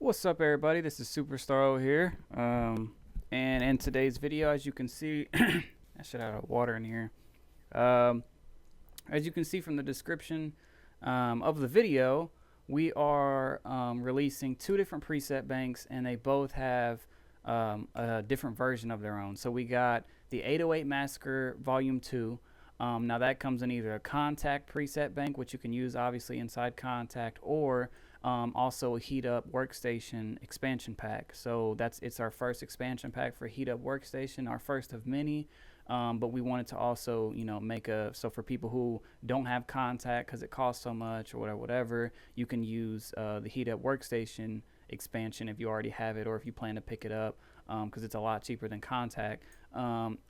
What's up, everybody? This is Superstar here. And in today's video, as you can see, I should have water in here. Um, as you can see from the description of the video, we are releasing two different preset banks, and they both have a different version of their own. So we got the 808 Massacre Volume 2. Now that comes in either a Contact preset bank, which you can use obviously inside Contact, or also a Heat Up Workstation expansion pack. So it's our first expansion pack for Heat Up Workstation, our first of many. But we wanted to also, make so for people who don't have Contact because it costs so much or whatever, you can use the Heat Up Workstation expansion if you already have it or if you plan to pick it up, because it's a lot cheaper than Contact.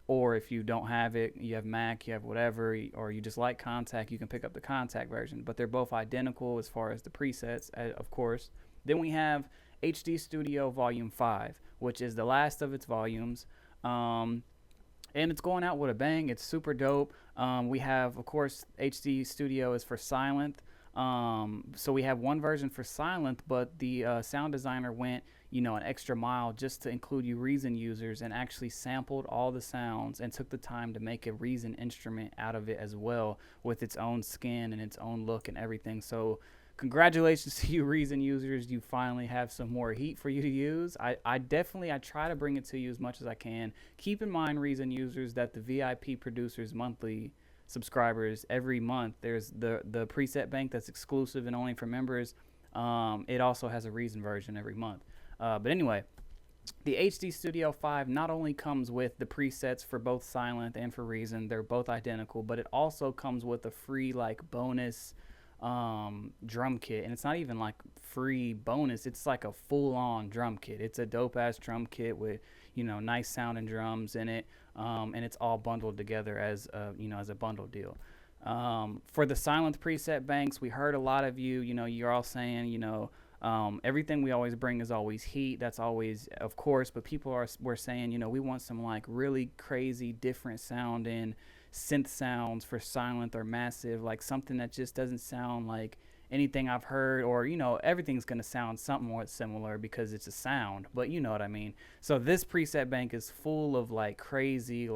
Or if you don't have it, you have Mac, you have whatever, or you just like Contact, you can pick up the Contact version. But they're both identical as far as the presets, of course. Then we have HD Studio Volume 5, which is the last of its volumes. And it's going out with a bang. It's super dope. We have, of course, HD Studio is for silent. So we have one version for silent, but the sound designer went, an extra mile just to include you Reason users and actually sampled all the sounds and took the time to make a Reason instrument out of it as well, with its own skin and its own look and everything. So congratulations to you Reason users. You finally have some more heat for you to use. I try to bring it to you as much as I can. Keep in mind, Reason users, that the VIP producers monthly subscribers, every month there's the preset bank that's exclusive and only for members. It also has a Reason version every month. But anyway, the HD Studio 5 not only comes with the presets for both silent and for Reason, they're both identical, but it also comes with a free bonus drum kit. And it's not even like free bonus, it's like a full-on drum kit. It's a dope ass drum kit with nice sounding drums in it, and it's all bundled together as a bundle deal. For the silent preset banks, we heard a lot of you're all saying everything we always bring is always heat. That's always, of course, but we're saying we want some really crazy different sounding synth sounds for silent or massive, like something that just doesn't sound like anything I've heard, or everything's gonna sound somewhat similar because it's a sound, but you know what I mean. So this preset bank is full of crazy,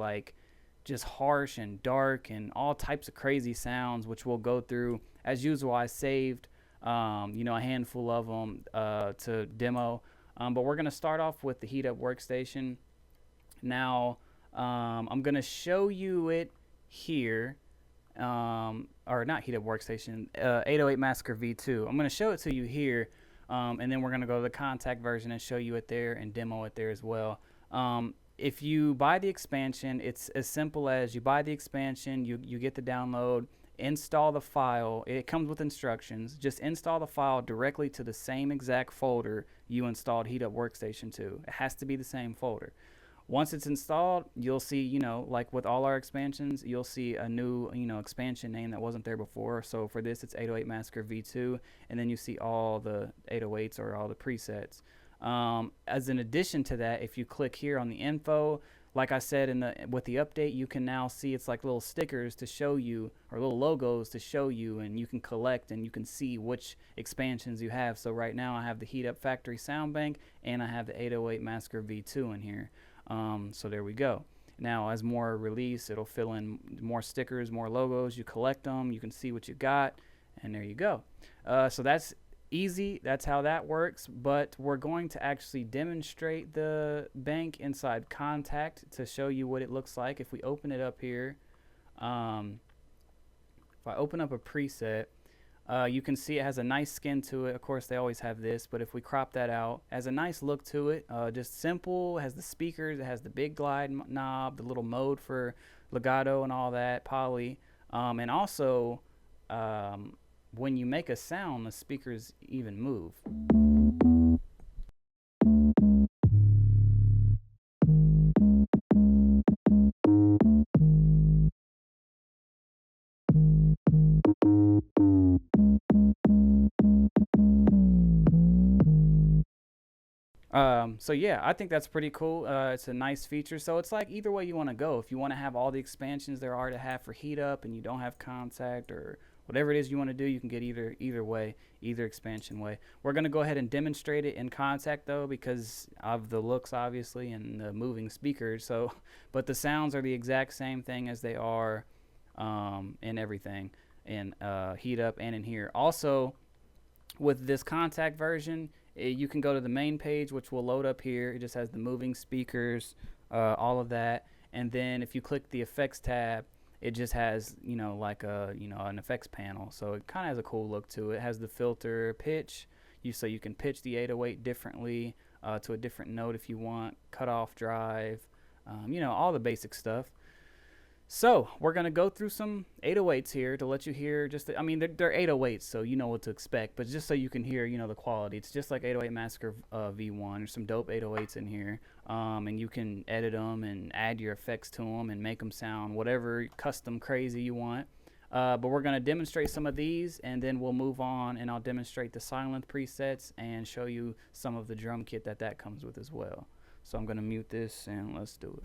just harsh and dark and all types of crazy sounds, which we'll go through. As usual, I saved a handful of them to demo, but we're gonna start off with the Heat Up Workstation. Now I'm gonna show you it here, or not Heat Up Workstation, 808 Massacre V2. I'm going to show it to you here, and then we're going to go to the Contact version and show you it there and demo it there as well. If you buy the expansion, it's as simple as you buy the expansion, you get the download, install the file. It comes with instructions. Just install the file directly to the same exact folder you installed Heat Up Workstation to. It has to be the same folder. Once it's installed, you'll see, like with all our expansions, you'll see a new, expansion name that wasn't there before. So for this, it's 808 Massacre V2, and then you see all the 808s or all the presets. As an addition to that, if you click here on the info, like I said with the update, you can now see it's like little stickers to show you, or little logos to show you, and you can collect and you can see which expansions you have. So right now I have the Heat Up Factory Sound Bank, and I have the 808 Massacre V2 in here. So there we go. Now as more release, it'll fill in more stickers, more logos. You collect them, you can see what you got, and there you go. So that's easy. That's how that works. But we're going to actually demonstrate the bank inside Contact to show you what it looks like. If we open it up here, if I open up a preset, you can see it has a nice skin to it. Of course, they always have this, but if we crop that out, it has a nice look to it. Just simple. It has the speakers. It has the big glide knob, the little mode for legato and all that, poly. And also, when you make a sound, the speakers even move. So yeah, I think that's pretty cool. It's a nice feature. So it's like either way you want to go. If you want to have all the expansions there are to have for Heat Up and you don't have Contact or whatever it is you want to do, you can get either way, either expansion way. We're going to go ahead and demonstrate it in Contact though, because of the looks obviously and the moving speakers. So, but the sounds are the exact same thing as they are in everything, in Heat Up and in here. Also, with this Contact version, you can go to the main page, which will load up here. It just has the moving speakers, all of that. And then if you click the effects tab, it just has, like an effects panel. So it kind of has a cool look to it. It has the filter pitch, so you can pitch the 808 differently to a different note if you want, cutoff drive, all the basic stuff. So we're going to go through some 808s here to let you hear they're 808s, so you know what to expect, but just so you can hear, the quality. It's just like 808 Massacre V1. There's some dope 808s in here, and you can edit them and add your effects to them and make them sound whatever custom crazy you want. But we're going to demonstrate some of these, and then we'll move on, and I'll demonstrate the silent presets and show you some of the drum kit that comes with as well. So I'm going to mute this, and let's do it.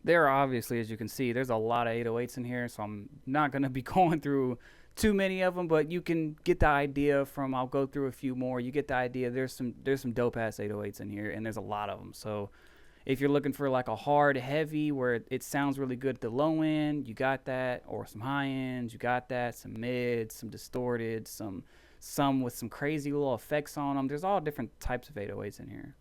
There are obviously, as you can see, there's a lot of 808s in here, so I'm not going to be going through too many of them, but you can get the idea from, I'll go through a few more. You get the idea. There's some dope ass 808s in here, and there's a lot of them. So if you're looking for like a hard heavy where it sounds really good at the low end, you got that, or some high ends, you got that, some mids, some distorted, some with some crazy little effects on them. There's all different types of 808s in here.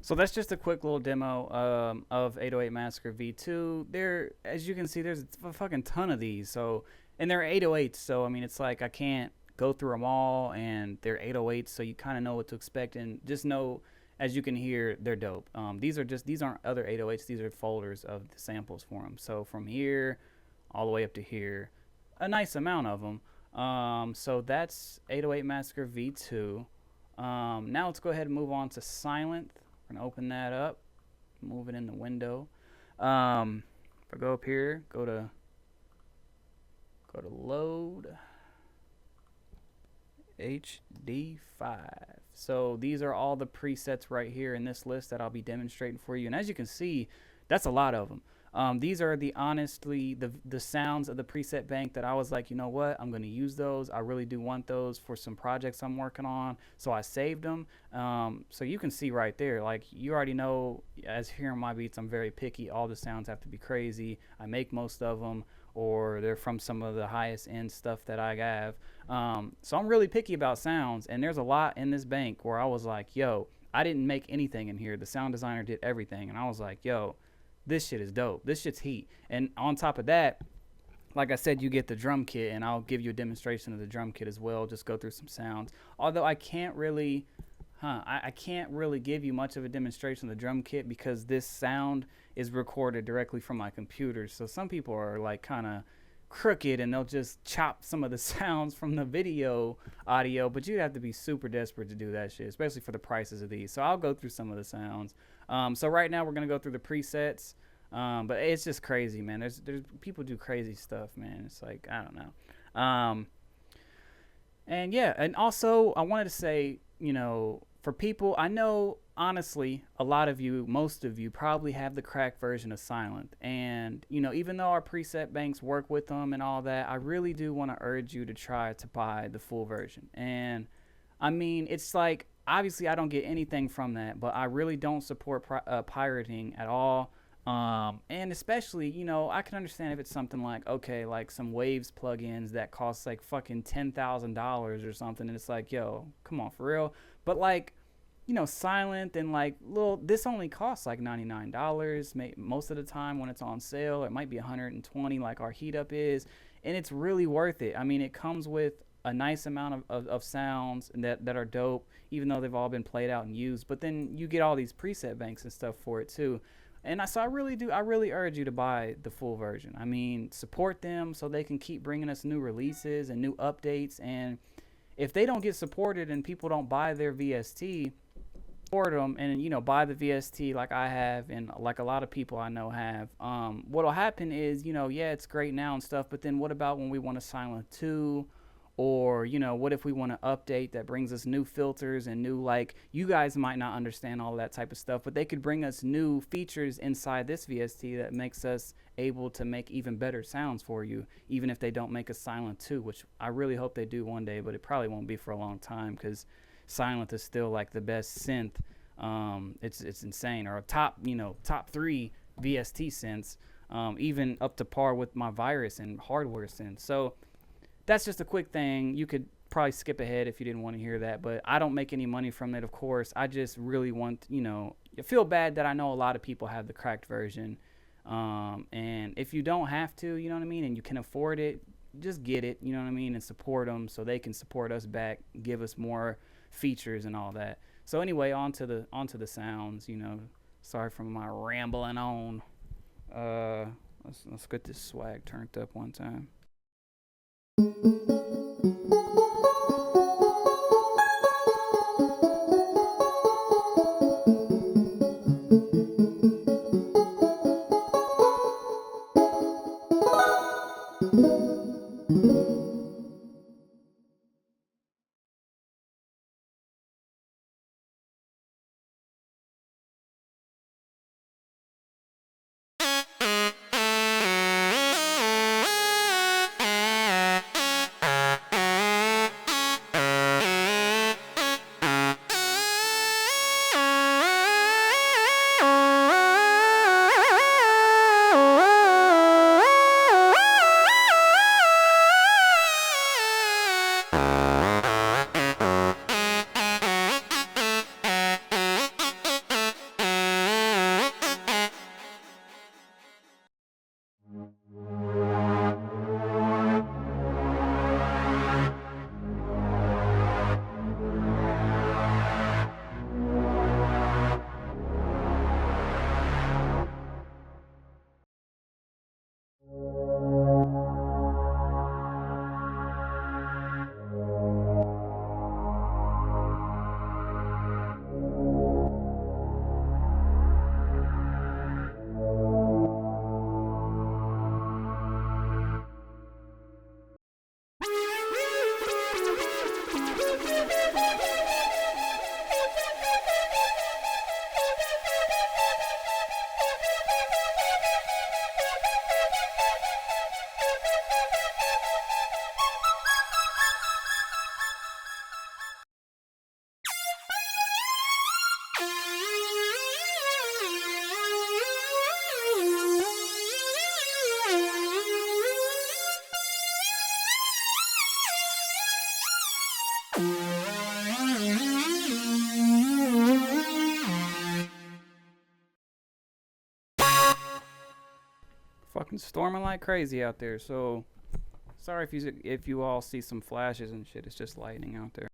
So that's just a quick little demo of 808 Massacre V2. There, as you can see, there's a fucking ton of these. So, and they're 808s. So I mean, it's like I can't go through them all, and they're 808s. So you kind of know what to expect, and just know as you can hear, they're dope. These aren't other 808s. These are folders of the samples for them. So from here all the way up to here, a nice amount of them. So that's 808 Massacre V2. Now let's go ahead and move on to Silent. We're gonna open that up, move it in the window. If I go up here, go to load HD5. So these are all the presets right here in this list that I'll be demonstrating for you. And as you can see, that's a lot of them. These are the sounds of the preset bank that I was like, you know what, I'm going to use those. I really do want those for some projects I'm working on. So I saved them. So you can see right there, like you already know, as hearing my beats, I'm very picky. All the sounds have to be crazy. I make most of them, or they're from some of the highest end stuff that I have. So I'm really picky about sounds, and there's a lot in this bank where I was like, yo, I didn't make anything in here. The sound designer did everything, and I was like, yo, this shit is dope. This shit's heat. And on top of that, like I said, you get the drum kit, and I'll give you a demonstration of the drum kit as well. Just go through some sounds. Although I can't really give you much of a demonstration of the drum kit because this sound is recorded directly from my computer. So some people are like kind of crooked and they'll just chop some of the sounds from the video audio, but you'd have to be super desperate to do that shit, especially for the prices of these. So I'll go through some of the sounds. So right now we're gonna go through the presets, but it's just crazy, man. There's people do crazy stuff, man. It's like, I don't know. And yeah, and also I wanted to say, you know, for people, I know honestly a lot of you, most of you probably have the cracked version of Silent, and you know, even though our preset banks work with them and all that, I really do want to urge you to try to buy the full version. And I mean, it's like, obviously I don't get anything from that, but I really don't support pirating at all. And especially, you know, I can understand if it's something like, okay, like some Waves plugins that cost like fucking $10,000 or something, and it's like, yo, come on, for real. But like, you know, Silent and like this only costs like $99 most of the time when it's on sale. It might be $120 like our heat up is, and it's really worth it. I mean, it comes with a nice amount of sounds that are dope, even though they've all been played out and used. But then you get all these preset banks and stuff for it too. And I really urge you to buy the full version. I mean, support them so they can keep bringing us new releases and new updates. And if they don't get supported and people don't buy their VST, support them and, you know, buy the VST like I have and like a lot of people I know have. What'll happen is, you know, yeah, it's great now and stuff, but then what about when we want to Silent 2? Or, you know, what if we want to update that brings us new filters and new, like, you guys might not understand all that type of stuff, but they could bring us new features inside this VST that makes us able to make even better sounds for you, even if they don't make a Silent 2, which I really hope they do one day, but it probably won't be for a long time because Silent is still like the best synth. It's insane. Or a top 3 VST synths, even up to par with my Virus and hardware synths. So that's just a quick thing. You could probably skip ahead if you didn't want to hear that, but I don't make any money from it, of course. I just really want, you know, I feel bad that I know a lot of people have the cracked version. And if you don't have to, you know what I mean, and you can afford it, just get it, you know what I mean, and support them so they can support us back, give us more features and all that. So anyway, on to the sounds, you know. Sorry for my rambling on. Let's get this swag turned up one time. Fucking storming like crazy out there. So sorry if you all see some flashes and shit. It's just lightning out there.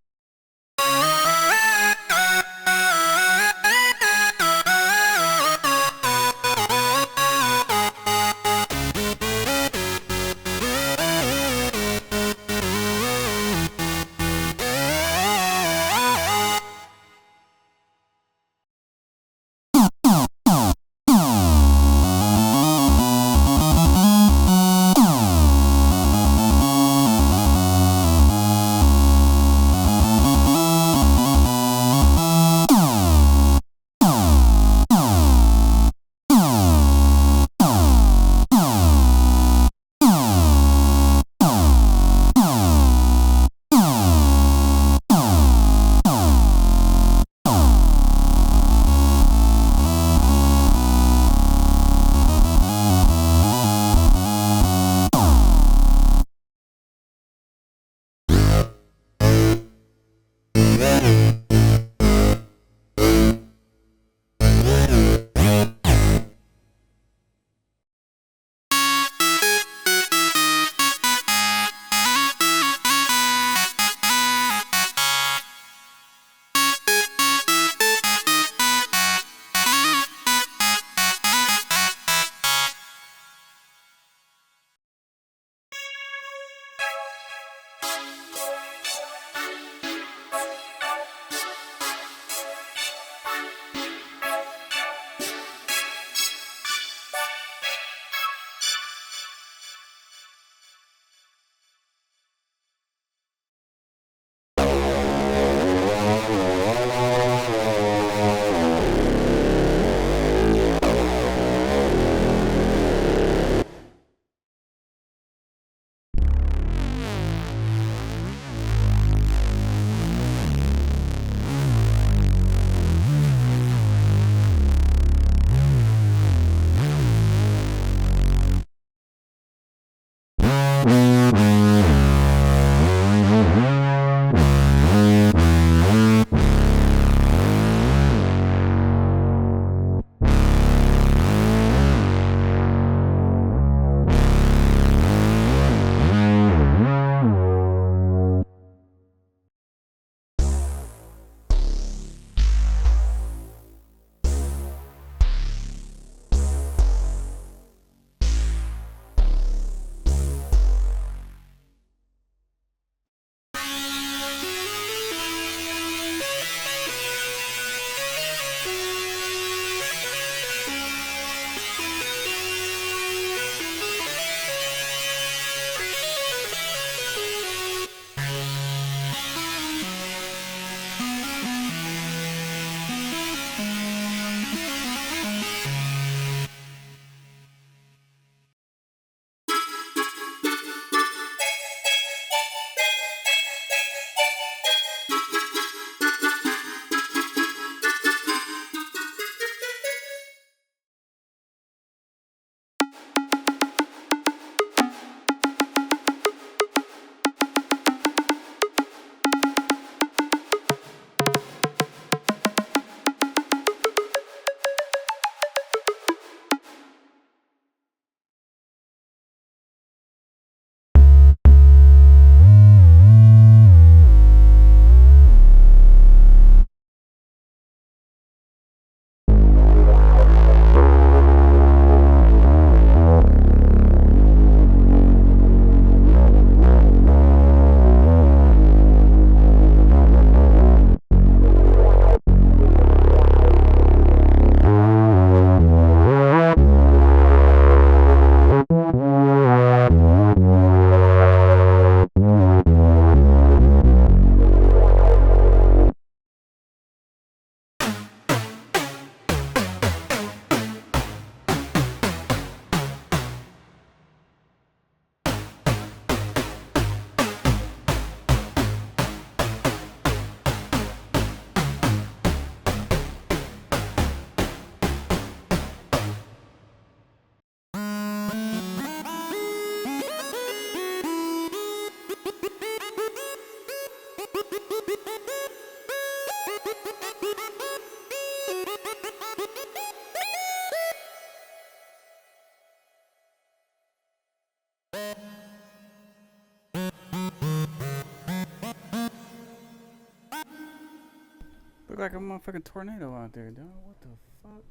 Look like a motherfucking tornado out there, dog. What the fuck?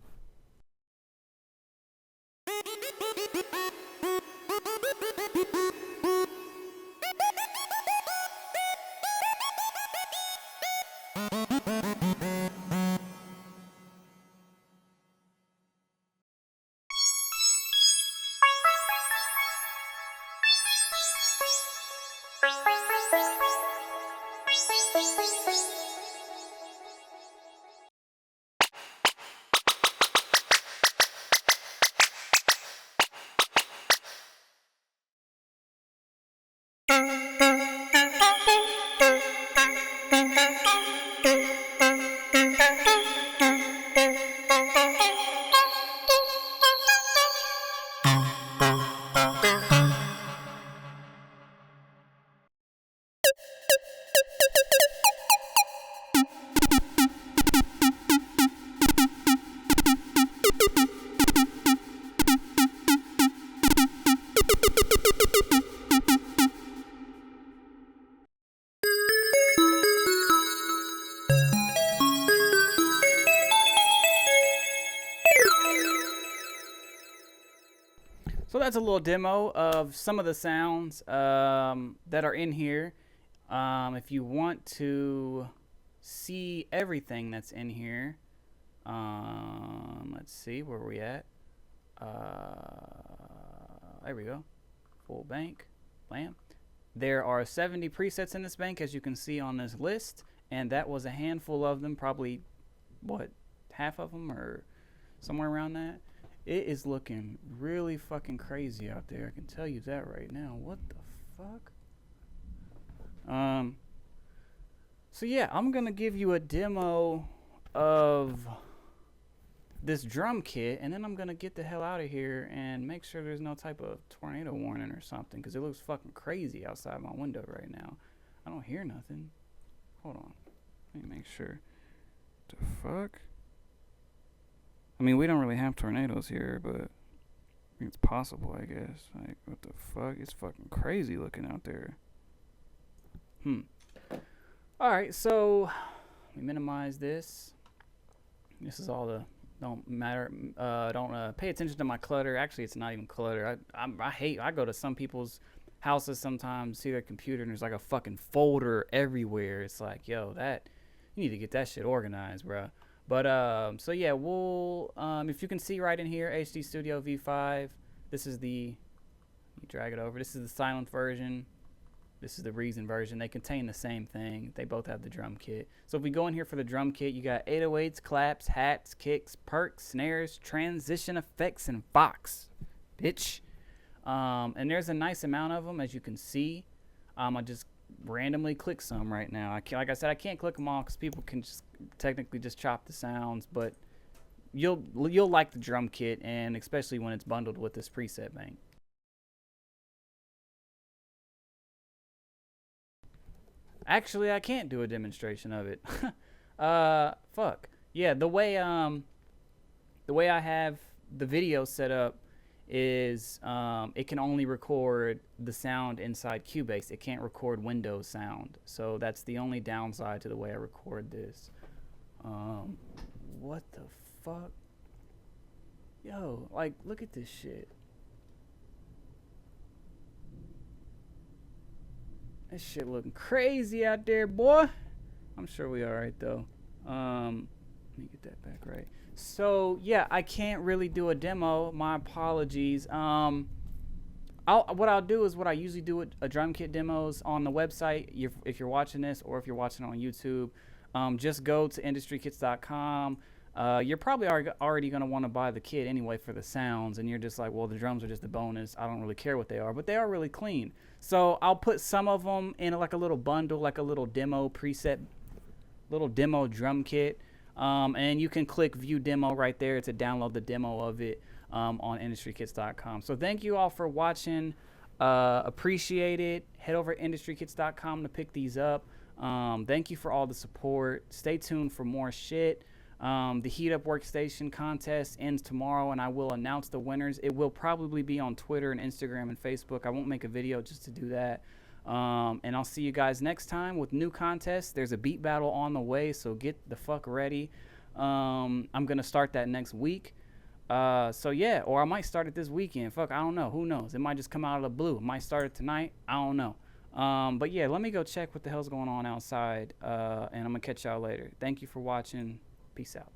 So that's a little demo of some of the sounds that are in here. If you want to see everything that's in here, let's see, where are we at? There we go. Full bank. Blam. There are 70 presets in this bank, as you can see on this list, and that was a handful of them, probably, what, half of them or somewhere around that. It is looking really fucking crazy out there. I can tell you that right now. What the fuck? So yeah, I'm gonna give you a demo of this drum kit, and then I'm gonna get the hell out of here and make sure there's no type of tornado warning or something, because it looks fucking crazy outside my window right now. I don't hear nothing. Hold on. Let me make sure. The fuck? I mean, we don't really have tornadoes here, but it's possible, I guess. Like, what the fuck? It's fucking crazy looking out there. Alright, so we minimize this. This is all the don't matter. Don't pay attention to my clutter. Actually, it's not even clutter. I go to some people's houses sometimes, see their computer, and there's like a fucking folder everywhere. It's like, yo, that you need to get that shit organized, bro. But so yeah, we'll if you can see right in here, HD Studio V5. This is the, you drag it over. This is the silent version. This is the Reason version. They contain the same thing. They both have the drum kit. So if we go in here for the drum kit, you got 808s, claps, hats, kicks, perks, snares, transition effects, and Fox, bitch. And there's a nice amount of them, as you can see. I just randomly click some right now. Like I said, I can't click them all because people can just technically just chop the sounds, but you'll like the drum kit, and especially when it's bundled with this preset bank. Actually, I can't do a demonstration of it. Fuck. Yeah, the way I have the video set up is it can only record the sound inside Cubase. It can't record Windows sound. So that's the only downside to the way I record this. What the fuck? Yo, like, look at this shit. This shit looking crazy out there, boy. I'm sure we alright though. Let me get that back right. So yeah, I can't really do a demo. My apologies. What I'll do is what I usually do with drum kit demos on the website. If you're watching this, or if you're watching on YouTube, just go to industrykits.com. You're probably already going to want to buy the kit anyway for the sounds, and you're just like, well, the drums are just a bonus. I don't really care what they are, but they are really clean. So I'll put some of them in like a little bundle, like a little demo preset, little demo drum kit, and you can click view demo right there to download the demo of it on industrykits.com. So thank you all for watching. Appreciate it. Head over to industrykits.com to pick these up. Thank you for all the support. Stay tuned for more shit. The Heat Up Workstation contest ends tomorrow, and I will announce the winners. It will probably be on Twitter and Instagram and Facebook. I won't make a video just to do that. And I'll see you guys next time with new contests. There's a beat battle on the way, so get the fuck ready. I'm going to start that next week. So yeah, or I might start it this weekend. Fuck, I don't know. Who knows? It might just come out of the blue. Might start it tonight. I don't know. But yeah, let me go check what the hell's going on outside. And I'm going to catch y'all later. Thank you for watching. Peace out.